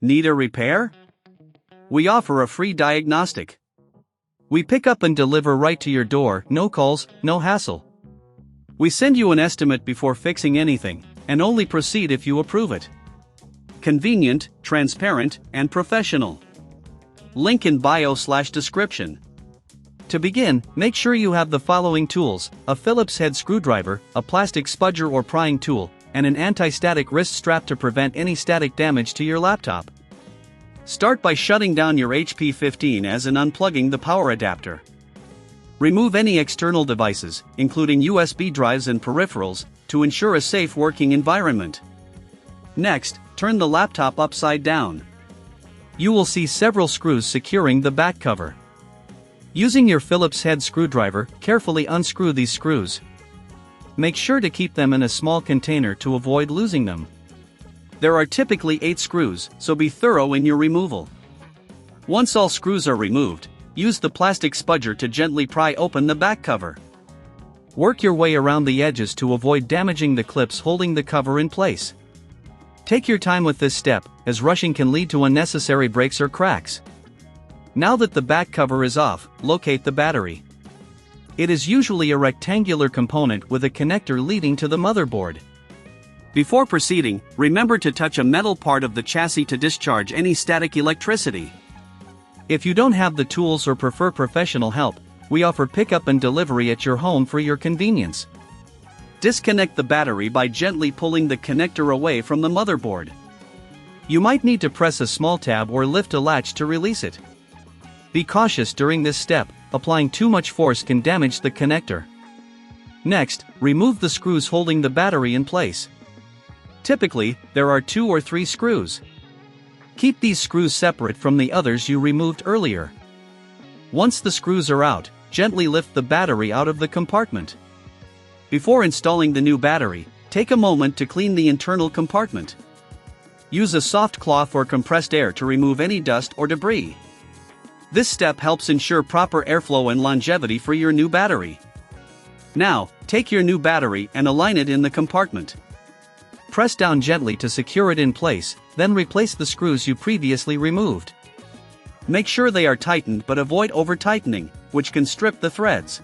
Need a repair? We offer a free diagnostic. We pick up and deliver right to your door, no calls, no hassle. We send you an estimate before fixing anything, and only proceed if you approve it. Convenient, transparent, and professional. Link in bio/description. To begin, make sure you have the following tools: a Phillips head screwdriver, a plastic spudger or prying tool, and an anti-static wrist strap to prevent any static damage to your laptop. Start by shutting down your HP 15S and unplugging the power adapter. Remove any external devices, including USB drives and peripherals, to ensure a safe working environment. Next, turn the laptop upside down. You will see several screws securing the back cover. Using your Phillips head screwdriver, carefully unscrew these screws. Make sure to keep them in a small container to avoid losing them. There are typically 8 screws, so be thorough in your removal. Once all screws are removed, use the plastic spudger to gently pry open the back cover. Work your way around the edges to avoid damaging the clips holding the cover in place. Take your time with this step, as rushing can lead to unnecessary breaks or cracks. Now that the back cover is off, locate the battery. It is usually a rectangular component with a connector leading to the motherboard. Before proceeding, remember to touch a metal part of the chassis to discharge any static electricity. If you don't have the tools or prefer professional help, we offer pickup and delivery at your home for your convenience. Disconnect the battery by gently pulling the connector away from the motherboard. You might need to press a small tab or lift a latch to release it. Be cautious during this step, applying too much force can damage the connector. Next, remove the screws holding the battery in place. Typically, there are 2 or 3 screws. Keep these screws separate from the others you removed earlier. Once the screws are out, gently lift the battery out of the compartment. Before installing the new battery, take a moment to clean the internal compartment. Use a soft cloth or compressed air to remove any dust or debris. This step helps ensure proper airflow and longevity for your new battery. Now, take your new battery and align it in the compartment. Press down gently to secure it in place, then replace the screws you previously removed. Make sure they are tightened but avoid over-tightening, which can strip the threads.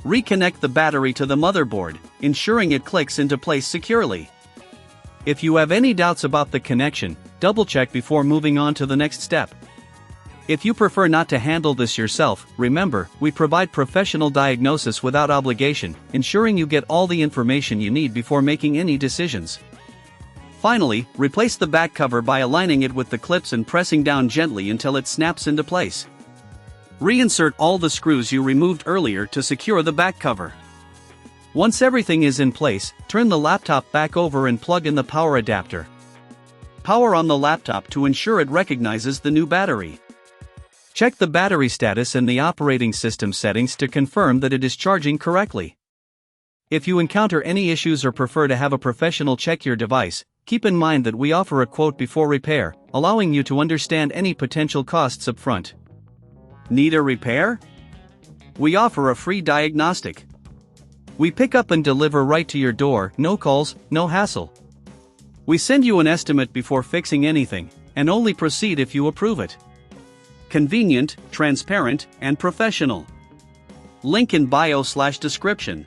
Reconnect the battery to the motherboard, ensuring it clicks into place securely. If you have any doubts about the connection, double-check before moving on to the next step. If you prefer not to handle this yourself, remember, we provide professional diagnosis without obligation, ensuring you get all the information you need before making any decisions. Finally, replace the back cover by aligning it with the clips and pressing down gently until it snaps into place. Reinsert all the screws you removed earlier to secure the back cover. Once everything is in place, turn the laptop back over and plug in the power adapter. Power on the laptop to ensure it recognizes the new battery. Check the battery status and the operating system settings to confirm that it is charging correctly. If you encounter any issues or prefer to have a professional check your device, keep in mind that we offer a quote before repair, allowing you to understand any potential costs up front. Need a repair? We offer a free diagnostic. We pick up and deliver right to your door, no calls, no hassle. We send you an estimate before fixing anything, and only proceed if you approve it. Convenient, transparent, and professional. Link in bio/description.